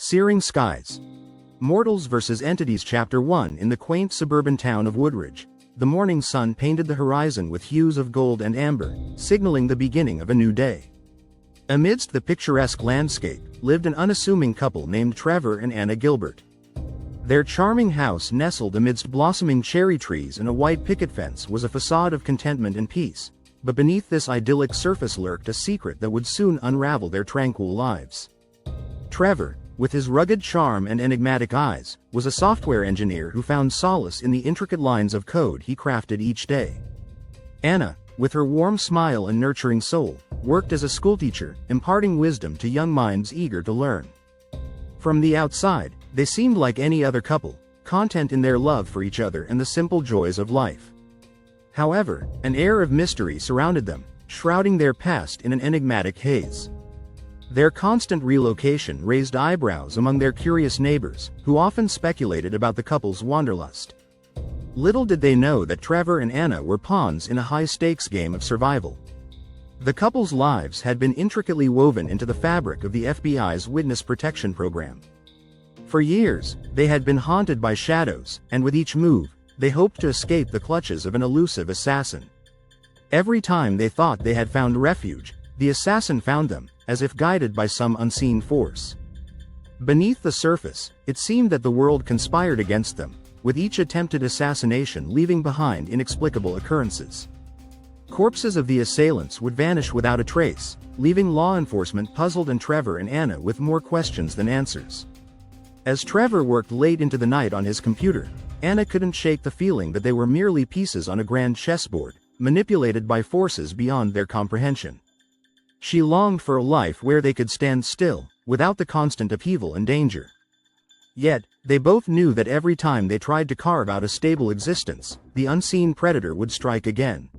Searing Skies. Mortals vs. Entities Chapter 1. In the quaint suburban town of Woodridge, the morning sun painted the horizon with hues of gold and amber, signaling the beginning of a new day. Amidst the picturesque landscape, lived an unassuming couple named Trevor and Anna Gilbert. Their charming house, nestled amidst blossoming cherry trees and a white picket fence, was a facade of contentment and peace, but beneath this idyllic surface lurked a secret that would soon unravel their tranquil lives. Trevor, with his rugged charm and enigmatic eyes, was a software engineer who found solace in the intricate lines of code he crafted each day. Anna, with her warm smile and nurturing soul, worked as a schoolteacher, imparting wisdom to young minds eager to learn. From the outside, they seemed like any other couple, content in their love for each other and the simple joys of life. However, an air of mystery surrounded them, shrouding their past in an enigmatic haze. Their constant relocation raised eyebrows among their curious neighbors, who often speculated about the couple's wanderlust. Little did they know that Trevor and Anna were pawns in a high-stakes game of survival. The couple's lives had been intricately woven into the fabric of the FBI's witness protection program. For years, they had been haunted by shadows, and with each move, they hoped to escape the clutches of an elusive assassin. Every time they thought they had found refuge, the assassin found them, as if guided by some unseen force. Beneath the surface, it seemed that the world conspired against them, with each attempted assassination leaving behind inexplicable occurrences. Corpses of the assailants would vanish without a trace, leaving law enforcement puzzled and Trevor and Anna with more questions than answers. As Trevor worked late into the night on his computer, Anna couldn't shake the feeling that they were merely pieces on a grand chessboard, manipulated by forces beyond their comprehension. She longed for a life where they could stand still, without the constant upheaval and danger. Yet, they both knew that every time they tried to carve out a stable existence, the unseen predator would strike again.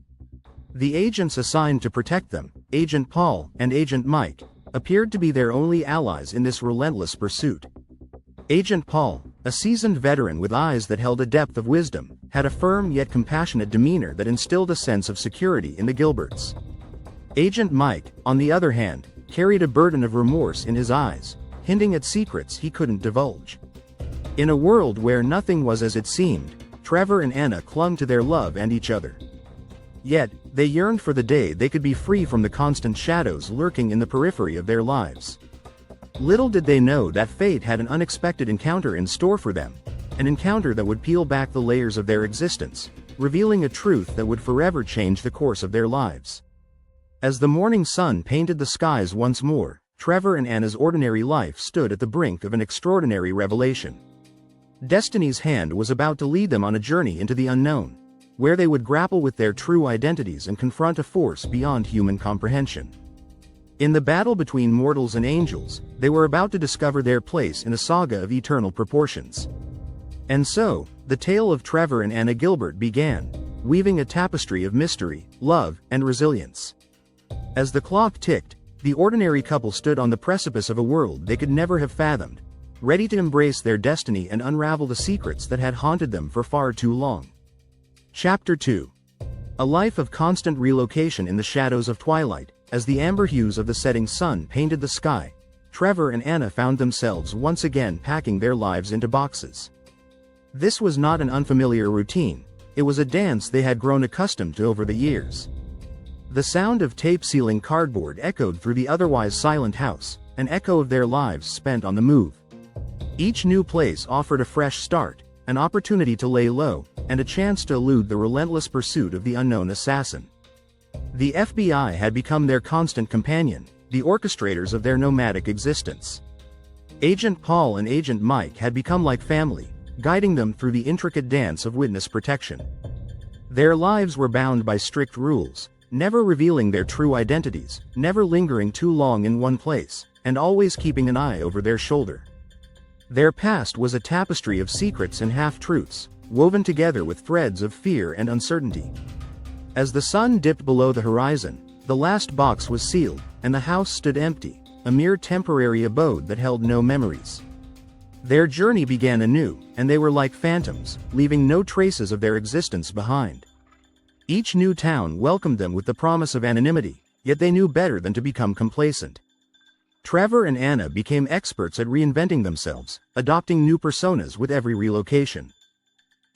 The agents assigned to protect them, Agent Paul and Agent Mike, appeared to be their only allies in this relentless pursuit. Agent Paul, a seasoned veteran with eyes that held a depth of wisdom, had a firm yet compassionate demeanor that instilled a sense of security in the Gilberts. Agent Mike, on the other hand, carried a burden of remorse in his eyes, hinting at secrets he couldn't divulge. In a world where nothing was as it seemed, Trevor and Anna clung to their love and each other. Yet, they yearned for the day they could be free from the constant shadows lurking in the periphery of their lives. Little did they know that fate had an unexpected encounter in store for them, an encounter that would peel back the layers of their existence, revealing a truth that would forever change the course of their lives. As the morning sun painted the skies once more, Trevor and Anna's ordinary life stood at the brink of an extraordinary revelation. Destiny's hand was about to lead them on a journey into the unknown, where they would grapple with their true identities and confront a force beyond human comprehension. In the battle between mortals and angels, they were about to discover their place in a saga of eternal proportions. And so, the tale of Trevor and Anna Gilbert began, weaving a tapestry of mystery, love, and resilience. As the clock ticked, the ordinary couple stood on the precipice of a world they could never have fathomed, ready to embrace their destiny and unravel the secrets that had haunted them for far too long. Chapter 2. A life of constant relocation in the shadows of twilight. As the amber hues of the setting sun painted the sky, Trevor and Anna found themselves once again packing their lives into boxes. This was not an unfamiliar routine, it was a dance they had grown accustomed to over the years. The sound of tape-sealing cardboard echoed through the otherwise silent house, an echo of their lives spent on the move. Each new place offered a fresh start, an opportunity to lay low, and a chance to elude the relentless pursuit of the unknown assassin. The FBI had become their constant companion, the orchestrators of their nomadic existence. Agent Paul and Agent Mike had become like family, guiding them through the intricate dance of witness protection. Their lives were bound by strict rules, never revealing their true identities, never lingering too long in one place, and always keeping an eye over their shoulder. Their past was a tapestry of secrets and half-truths, woven together with threads of fear and uncertainty. As the sun dipped below the horizon, the last box was sealed, and the house stood empty, a mere temporary abode that held no memories. Their journey began anew, and they were like phantoms, leaving no traces of their existence behind. Each new town welcomed them with the promise of anonymity, yet they knew better than to become complacent. Trevor and Anna became experts at reinventing themselves, adopting new personas with every relocation.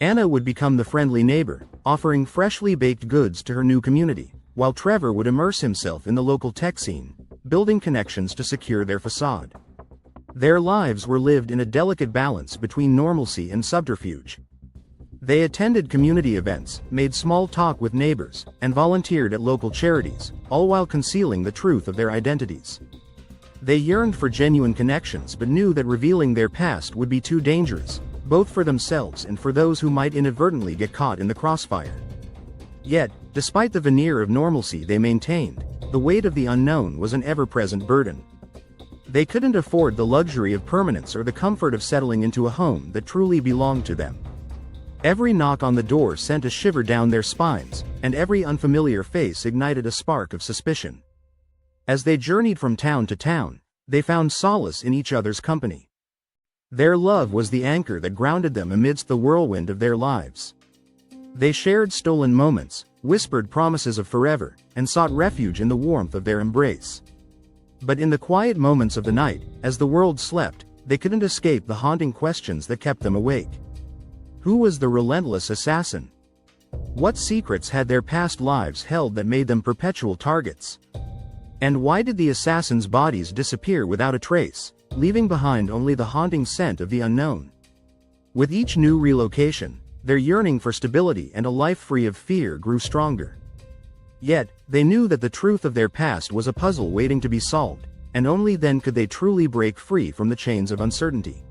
Anna would become the friendly neighbor, offering freshly baked goods to her new community, while Trevor would immerse himself in the local tech scene, building connections to secure their facade. Their lives were lived in a delicate balance between normalcy and subterfuge. They attended community events, made small talk with neighbors, and volunteered at local charities, all while concealing the truth of their identities. They yearned for genuine connections but knew that revealing their past would be too dangerous, both for themselves and for those who might inadvertently get caught in the crossfire. Yet, despite the veneer of normalcy they maintained, the weight of the unknown was an ever-present burden. They couldn't afford the luxury of permanence or the comfort of settling into a home that truly belonged to them. Every knock on the door sent a shiver down their spines, and every unfamiliar face ignited a spark of suspicion. As they journeyed from town to town, they found solace in each other's company. Their love was the anchor that grounded them amidst the whirlwind of their lives. They shared stolen moments, whispered promises of forever, and sought refuge in the warmth of their embrace. But in the quiet moments of the night, as the world slept, they couldn't escape the haunting questions that kept them awake. Who was the relentless assassin? What secrets had their past lives held that made them perpetual targets? And why did the assassins' bodies disappear without a trace, leaving behind only the haunting scent of the unknown? With each new relocation, their yearning for stability and a life free of fear grew stronger. Yet, they knew that the truth of their past was a puzzle waiting to be solved, and only then could they truly break free from the chains of uncertainty.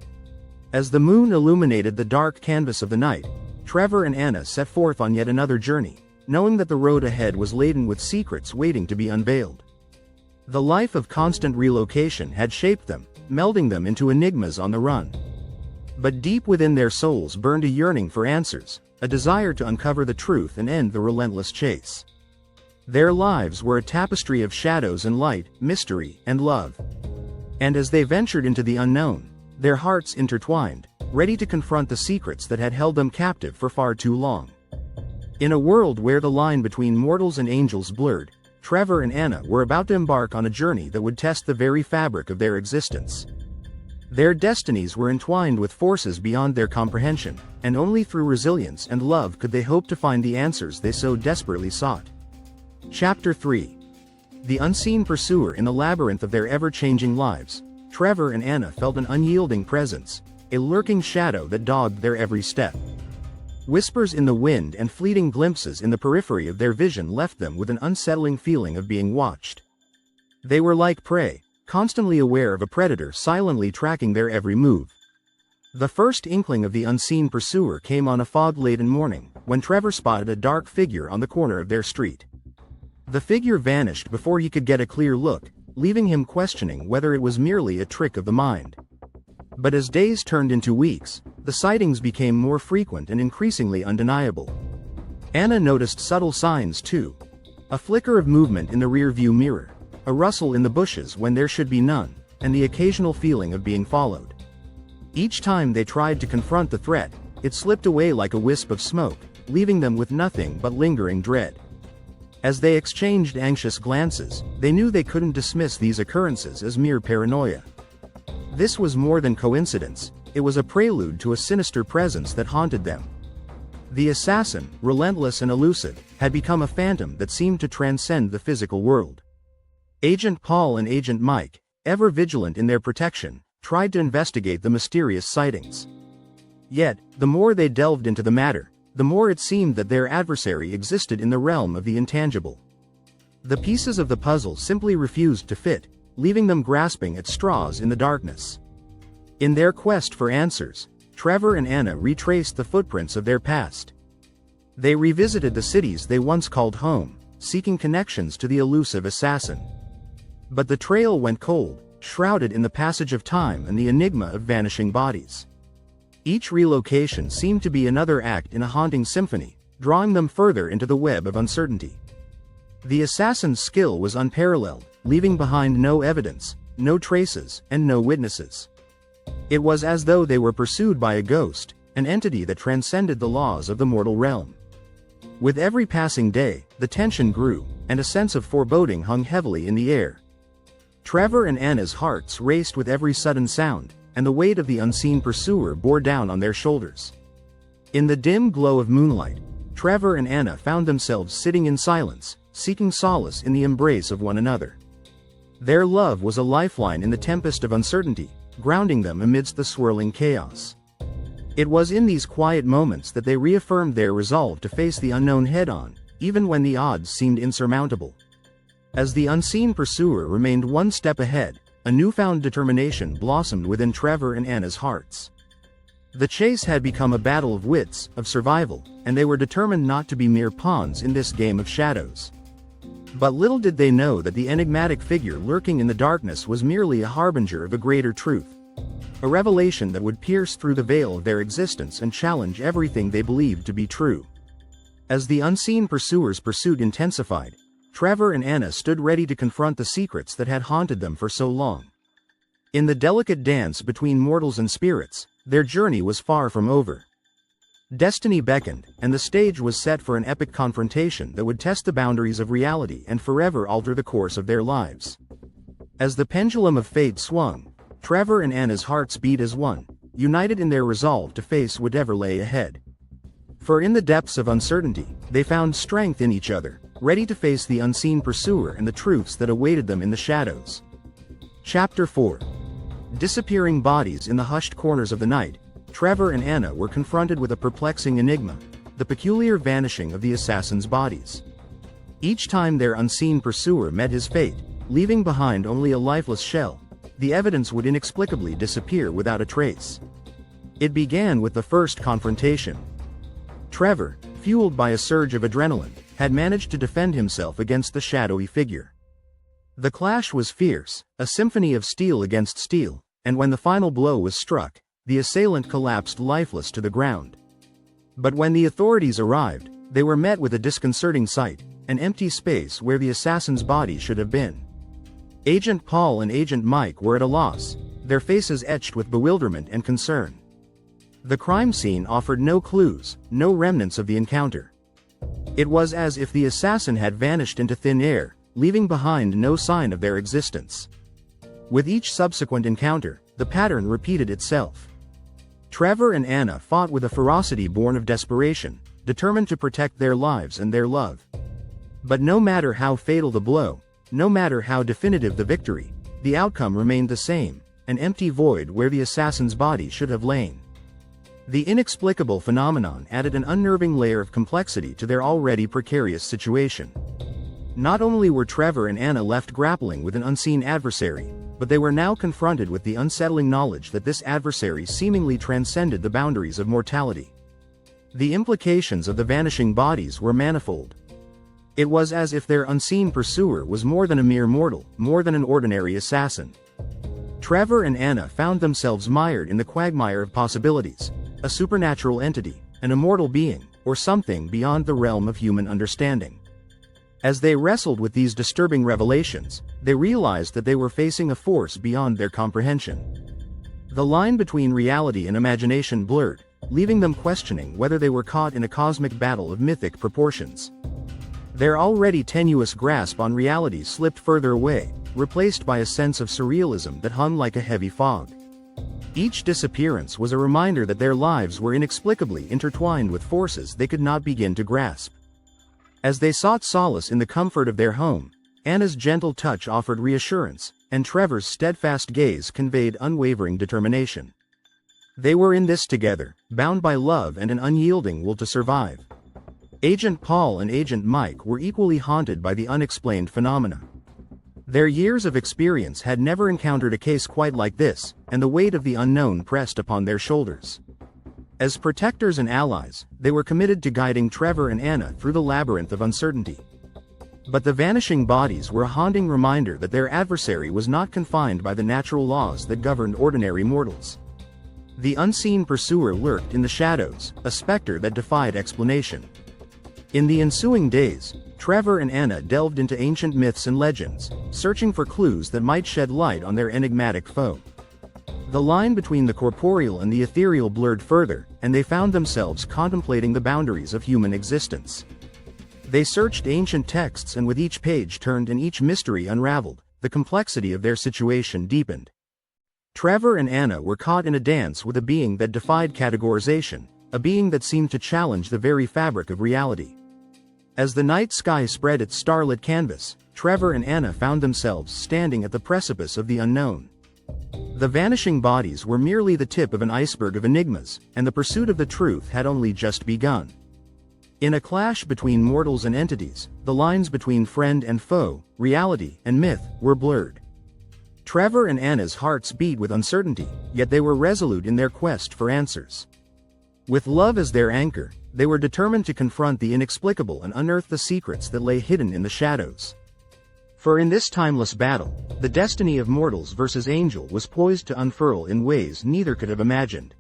As the moon illuminated the dark canvas of the night, Trevor and Anna set forth on yet another journey, knowing that the road ahead was laden with secrets waiting to be unveiled. The life of constant relocation had shaped them, melding them into enigmas on the run. But deep within their souls burned a yearning for answers, a desire to uncover the truth and end the relentless chase. Their lives were a tapestry of shadows and light, mystery and love. And as they ventured into the unknown, their hearts intertwined, ready to confront the secrets that had held them captive for far too long. In a world where the line between mortals and angels blurred, Trevor and Anna were about to embark on a journey that would test the very fabric of their existence. Their destinies were entwined with forces beyond their comprehension, and only through resilience and love could they hope to find the answers they so desperately sought. Chapter 3. The unseen pursuer. In the labyrinth of their ever-changing lives, Trevor and Anna felt an unyielding presence, a lurking shadow that dogged their every step. Whispers in the wind and fleeting glimpses in the periphery of their vision left them with an unsettling feeling of being watched. They were like prey, constantly aware of a predator silently tracking their every move. The first inkling of the unseen pursuer came on a fog-laden morning, when Trevor spotted a dark figure on the corner of their street. The figure vanished before he could get a clear look, leaving him questioning whether it was merely a trick of the mind. But as days turned into weeks, the sightings became more frequent and increasingly undeniable. Anna noticed subtle signs too. A flicker of movement in the rear-view mirror, a rustle in the bushes when there should be none, and the occasional feeling of being followed. Each time they tried to confront the threat, it slipped away like a wisp of smoke, leaving them with nothing but lingering dread. As they exchanged anxious glances, they knew they couldn't dismiss these occurrences as mere paranoia. This was more than coincidence, it was a prelude to a sinister presence that haunted them. The assassin, relentless and elusive, had become a phantom that seemed to transcend the physical world. Agent Paul and Agent Mike, ever vigilant in their protection, tried to investigate the mysterious sightings. Yet, the more they delved into the matter, the more it seemed that their adversary existed in the realm of the intangible. The pieces of the puzzle simply refused to fit, leaving them grasping at straws in the darkness. In their quest for answers, Trevor and Anna retraced the footprints of their past. They revisited the cities they once called home, seeking connections to the elusive assassin. But the trail went cold, shrouded in the passage of time and the enigma of vanishing bodies. Each relocation seemed to be another act in a haunting symphony, drawing them further into the web of uncertainty. The assassin's skill was unparalleled, leaving behind no evidence, no traces, and no witnesses. It was as though they were pursued by a ghost, an entity that transcended the laws of the mortal realm. With every passing day, the tension grew, and a sense of foreboding hung heavily in the air. Trevor and Anna's hearts raced with every sudden sound, and the weight of the unseen pursuer bore down on their shoulders. In the dim glow of moonlight, Trevor and Anna found themselves sitting in silence, seeking solace in the embrace of one another. Their love was a lifeline in the tempest of uncertainty, grounding them amidst the swirling chaos. It was in these quiet moments that they reaffirmed their resolve to face the unknown head-on, even when the odds seemed insurmountable. As the unseen pursuer remained one step ahead, a newfound determination blossomed within Trevor and Anna's hearts. The chase had become a battle of wits, of survival, and they were determined not to be mere pawns in this game of shadows. But little did they know that the enigmatic figure lurking in the darkness was merely a harbinger of a greater truth. A revelation that would pierce through the veil of their existence and challenge everything they believed to be true. As the unseen pursuer's pursuit intensified, Trevor and Anna stood ready to confront the secrets that had haunted them for so long. In the delicate dance between mortals and spirits, their journey was far from over. Destiny beckoned, and the stage was set for an epic confrontation that would test the boundaries of reality and forever alter the course of their lives. As the pendulum of fate swung, Trevor and Anna's hearts beat as one, united in their resolve to face whatever lay ahead. For in the depths of uncertainty, they found strength in each other, ready to face the unseen pursuer and the truths that awaited them in the shadows. Chapter 4. Disappearing bodies. In the hushed corners of the night, Trevor and Anna were confronted with a perplexing enigma, the peculiar vanishing of the assassins' bodies. Each time their unseen pursuer met his fate, leaving behind only a lifeless shell, the evidence would inexplicably disappear without a trace. It began with the first confrontation. Trevor, fueled by a surge of adrenaline, had managed to defend himself against the shadowy figure. The clash was fierce, a symphony of steel against steel, and when the final blow was struck, the assailant collapsed lifeless to the ground. But when the authorities arrived, they were met with a disconcerting sight, an empty space where the assassin's body should have been. Agent Paul and Agent Mike were at a loss, their faces etched with bewilderment and concern. The crime scene offered no clues, no remnants of the encounter. It was as if the assassin had vanished into thin air, leaving behind no sign of their existence. With each subsequent encounter, the pattern repeated itself. Trevor and Anna fought with a ferocity born of desperation, determined to protect their lives and their love. But no matter how fatal the blow, no matter how definitive the victory, the outcome remained the same, an empty void where the assassin's body should have lain. The inexplicable phenomenon added an unnerving layer of complexity to their already precarious situation. Not only were Trevor and Anna left grappling with an unseen adversary, but they were now confronted with the unsettling knowledge that this adversary seemingly transcended the boundaries of mortality. The implications of the vanishing bodies were manifold. It was as if their unseen pursuer was more than a mere mortal, more than an ordinary assassin. Trevor and Anna found themselves mired in the quagmire of possibilities, a supernatural entity, an immortal being, or something beyond the realm of human understanding. As they wrestled with these disturbing revelations, they realized that they were facing a force beyond their comprehension. The line between reality and imagination blurred, leaving them questioning whether they were caught in a cosmic battle of mythic proportions. Their already tenuous grasp on reality slipped further away, replaced by a sense of surrealism that hung like a heavy fog. Each disappearance was a reminder that their lives were inexplicably intertwined with forces they could not begin to grasp. As they sought solace in the comfort of their home, Anna's gentle touch offered reassurance, and Trevor's steadfast gaze conveyed unwavering determination. They were in this together, bound by love and an unyielding will to survive. Agent Paul and Agent Mike were equally haunted by the unexplained phenomena. Their years of experience had never encountered a case quite like this, and the weight of the unknown pressed upon their shoulders. As protectors and allies, they were committed to guiding Trevor and Anna through the labyrinth of uncertainty. But the vanishing bodies were a haunting reminder that their adversary was not confined by the natural laws that governed ordinary mortals. The unseen pursuer lurked in the shadows, a specter that defied explanation. In the ensuing days, Trevor and Anna delved into ancient myths and legends, searching for clues that might shed light on their enigmatic foe. The line between the corporeal and the ethereal blurred further, and they found themselves contemplating the boundaries of human existence. They searched ancient texts, and with each page turned and each mystery unraveled, the complexity of their situation deepened. Trevor and Anna were caught in a dance with a being that defied categorization, a being that seemed to challenge the very fabric of reality. As the night sky spread its starlit canvas, Trevor and Anna found themselves standing at the precipice of the unknown. The vanishing bodies were merely the tip of an iceberg of enigmas, and the pursuit of the truth had only just begun. In a clash between mortals and entities, the lines between friend and foe, reality and myth, were blurred. Trevor and Anna's hearts beat with uncertainty, yet they were resolute in their quest for answers. With love as their anchor, they were determined to confront the inexplicable and unearth the secrets that lay hidden in the shadows. For in this timeless battle, the destiny of mortals versus angels was poised to unfurl in ways neither could have imagined.